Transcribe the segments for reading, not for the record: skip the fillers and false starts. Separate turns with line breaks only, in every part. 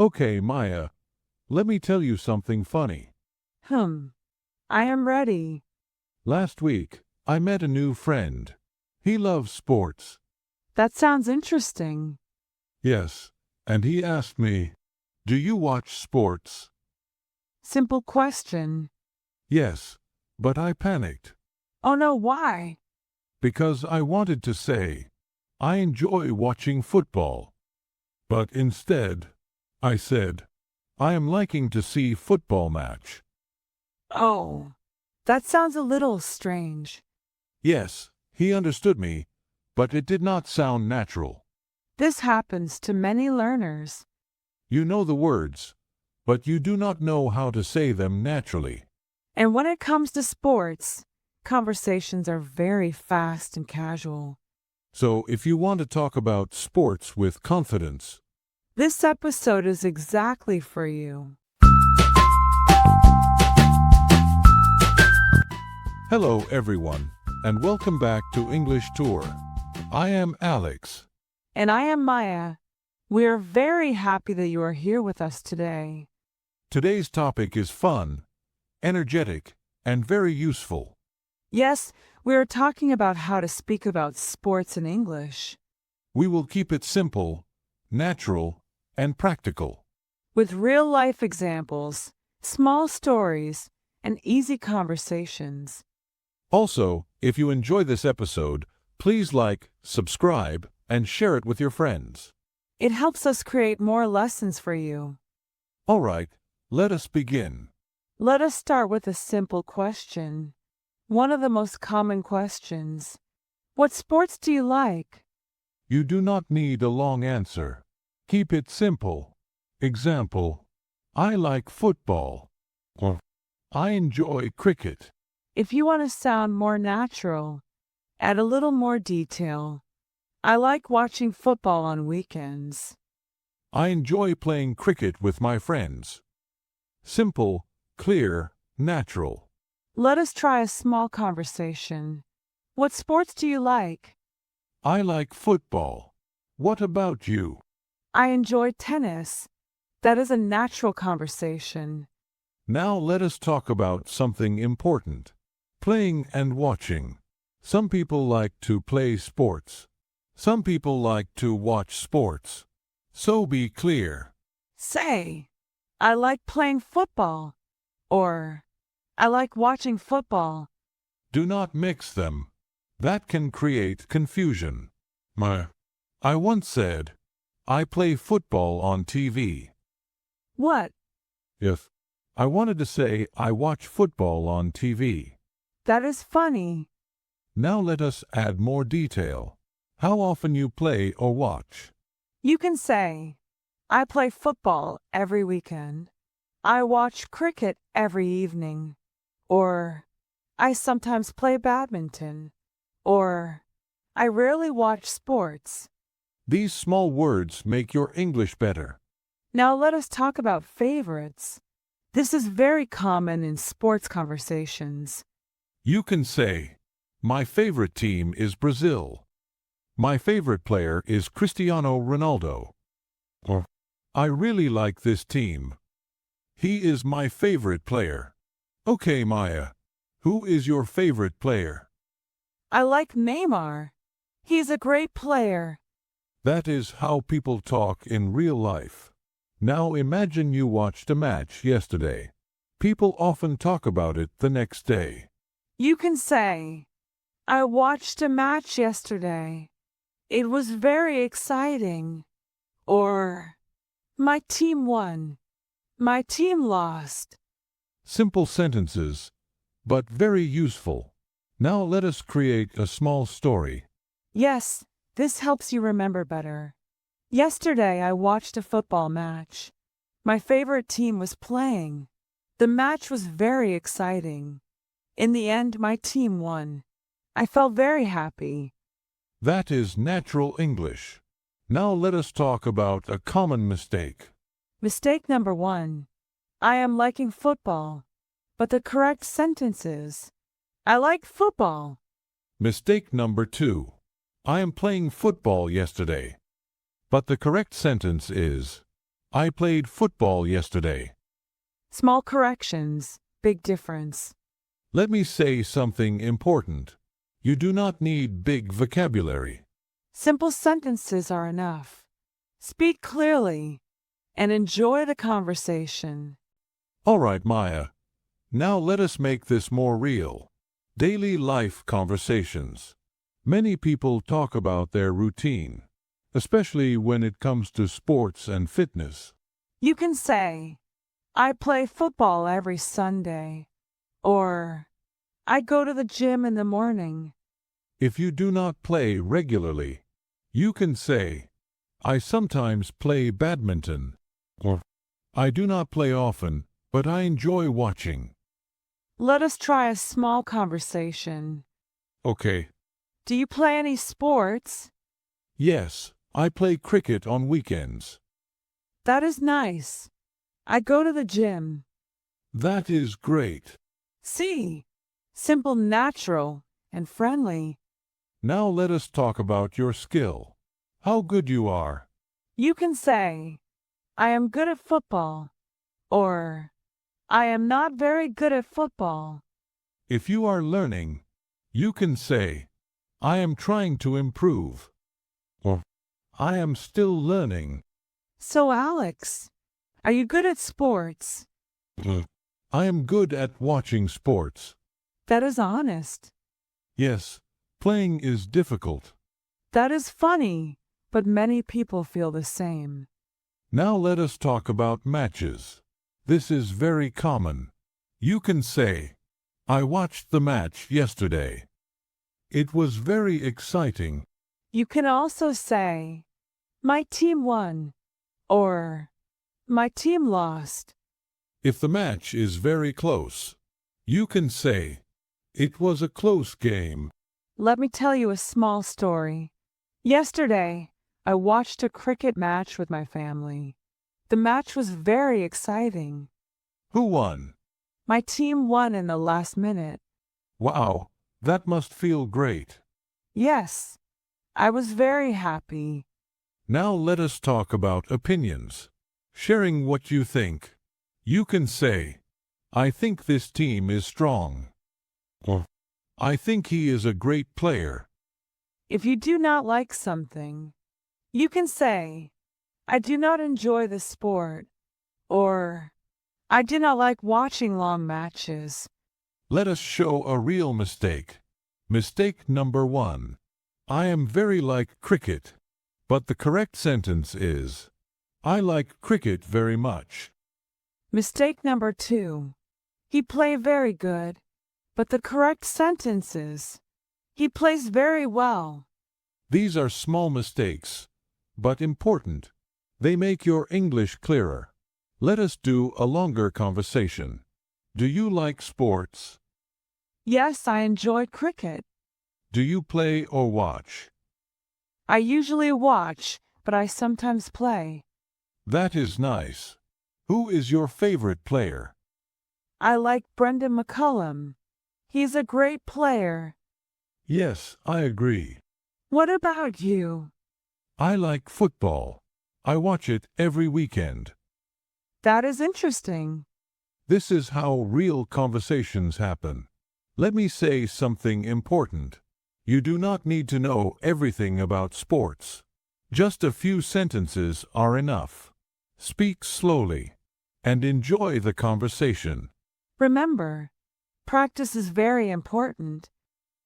Okay, Maya, let me tell you something funny.
Hmm. I am ready.
Last week, I met a new friend. He loves sports.
That sounds interesting.
Yes, and he asked me, "Do you watch sports?"
Simple question.
Yes, but I panicked
Oh no, why?
because I wanted to say, I enjoy watching football. But instead, I said, I am liking to see football match.
Oh, that sounds a little strange.
Yes, he understood me, but it did not sound natural.
This happens to many learners.
You know the words, but you do not know how to say them naturally.
And when it comes to sports, conversations are very fast and casual.
So if you want to talk about sports with confidence,
This episode is exactly for you.
hello everyone, and welcome back to English Tour. I am Alex.
And I am Maya. We are very happy that you are here with us today.
Today's topic is fun, energetic, and very useful.
Yes, we are talking about how to speak about sports in English,
We will keep it simple, natural, and practical.
with real-life examples, small stories, and easy conversations.
Also, if you enjoy this episode, please like, subscribe, and share it with your friends.
It helps us create more lessons for you.
All right, let us begin.
Let us start with a simple question. One of the most common questions. What sports do you like?
You do not need a long answer. Keep it simple. Example, I like football. Or, I enjoy cricket.
If you want to sound more natural, add a little more detail. I like watching football on weekends.
I enjoy playing cricket with my friends. Simple, clear, natural.
Let us try a small conversation. What sports do you like?
I like football. What about you?
I enjoy tennis. That is a natural conversation.
Now let us talk about something important. Playing and watching. Some people like to play sports. Some people like to watch sports. So be clear.
Say, I like playing football. Or, I like watching football.
Do not mix them. That can create confusion. I once said, I play football on TV.
What?
If I wanted to say I watch football on TV.
That is funny.
Now let us add more detail. How often you play or watch?
You can say, I play football every weekend. I watch cricket every evening. Or, I sometimes play badminton. Or, I rarely watch sports.
These small words make your English better.
Now let us talk about favorites. This is very common in sports conversations.
You can say, my favorite team is Brazil. My favorite player is Cristiano Ronaldo. Or, I really like this team. He is my favorite player. Okay, Maya. Who is your favorite player?
I like Neymar. He's a great player.
That is how people talk in real life. Now imagine you watched a match yesterday. People often talk about it the next day.
You can say, I watched a match yesterday. It was very exciting. Or, my team won. My team lost.
Simple sentences, but very useful. Now let us create a small story.
Yes, this helps you remember better. Yesterday I watched a football match. My favorite team was playing. The match was very exciting. In the end, my team won. I felt very happy.
That is natural English. Now let us talk about a common mistake.
Mistake number 1. I am liking football. But the correct sentence is, I like football.
Mistake number 2. I am playing football yesterday. But the correct sentence is, I played football yesterday.
Small corrections, big difference.
Let me say something important. You do not need big vocabulary.
Simple sentences are enough. Speak clearly and enjoy the conversation.
All right, Maya. Now let us make this more real. Daily life conversations. Many people talk about their routine, especially when it comes to sports and fitness.
You can say, I play football every Sunday, or I go to the gym in the morning.
If you do not play regularly, you can say, I sometimes play badminton, or I do not play often, but I enjoy watching.
Let us try a small conversation.
Okay.
Do you play any sports?
Yes, I play cricket on weekends.
That is nice. I go to the gym.
That is great.
See, simple, natural, and friendly.
Now let us talk about your skill. How good you are.
You can say, I am good at football, or I am not very good at football.
If you are learning, you can say, I am trying to improve, or I am still learning.
So, Alex, are you good at sports?
I am good at watching sports.
That is honest.
Yes, playing is difficult.
That is funny, but many people feel the same.
Now let us talk about matches. This is very common. You can say, I watched the match yesterday. It was very exciting.
You can also say, my team won, or my team lost.
If the match is very close, you can say, it was a close game.
Let me tell you a small story. Yesterday, I watched a cricket match with my family. The match was very exciting.
Who won?
My team won in the last minute.
Wow, that must feel great.
Yes, I was very happy.
Now let us talk about opinions. Sharing what you think. You can say, I think this team is strong. Or, I think he is a great player.
If you do not like something, you can say, I do not enjoy the sport, or I do not like watching long matches.
Let us show a real mistake. Mistake number 1. I am very like cricket. But the correct sentence is, I like cricket very much.
Mistake number 2. He play very good, but the correct sentence is, he plays very well.
These are small mistakes, but important. They make your English clearer. Let us do a longer conversation. Do you like sports?
Yes, I enjoy cricket.
Do you play or watch?
I usually watch, but I sometimes play.
That is nice. Who is your favorite player?
I like Brendan McCullum. He's a great player.
Yes, I agree.
What about you?
I like football. I watch it every weekend.
That is interesting.
This is how real conversations happen. Let me say something important. You do not need to know everything about sports. Just a few sentences are enough. Speak slowly and enjoy the conversation.
Remember, practice is very important.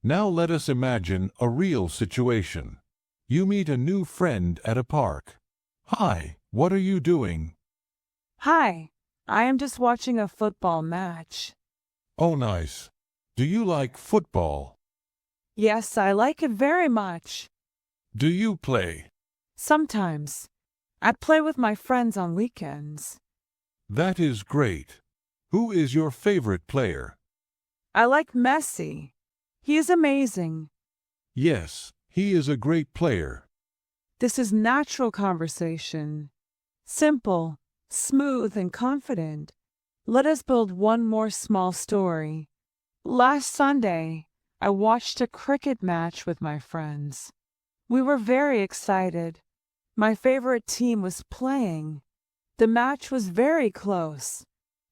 Now let us imagine a real situation. You meet a new friend at a park. Hi, what are you doing?
Hi, I am just watching a football match.
Oh, nice. Do you like football?
Yes, I like it very much.
Do you play?
Sometimes. I play with my friends on weekends.
That is great. Who is your favorite player?
I like Messi. He is amazing.
Yes, he is a great player.
This is natural conversation. Simple, smooth, and confident. Let us build one more small story. Last Sunday, I watched a cricket match with my friends. We were very excited. My favorite team was playing. The match was very close.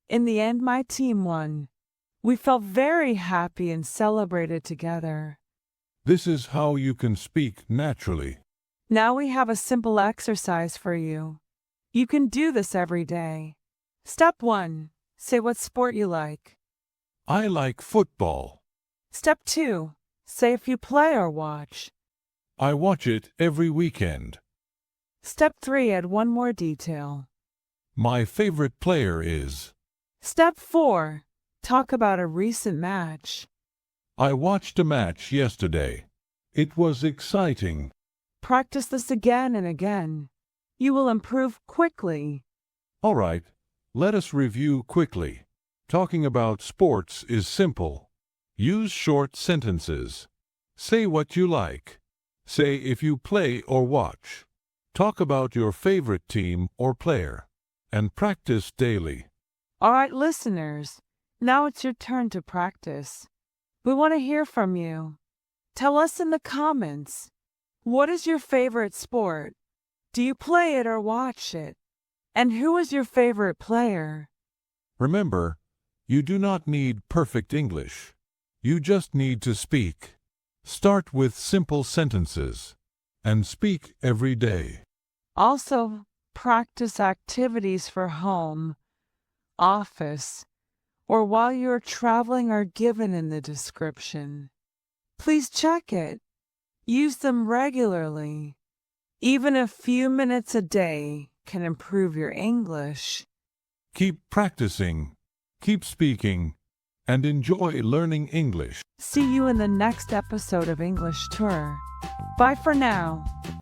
In the end, my team won. We felt very happy and celebrated together.
This is how you can speak naturally.
Now we have a simple exercise for you. You can do this every day. Step 1. Say what sport you like.
I like football.
Step 2. Say if you play or watch.
I watch it every weekend.
Step 3. Add one more detail.
My favorite player is.
Step 4. Talk about a recent match.
I watched a match yesterday. It was exciting.
Practice this again and again. You will improve quickly.
All right, let us review quickly. Talking about sports is simple. Use short sentences. Say what you like. Say if you play or watch. Talk about your favorite team or player. And practice daily.
All right, listeners. Now it's your turn to practice. We want to hear from you. Tell us in the comments. What is your favorite sport? Do you play it or watch it? And who is your favorite player?
Remember, you do not need perfect English. You just need to speak. Start with simple sentences and speak every day.
Also, practice activities for home, office, or while you are traveling are given in the description. Please check it. Use them regularly. Even a few minutes a day can improve your English.
Keep practicing, keep speaking, and enjoy learning English.
See you in the next episode of English Tour. Bye for now.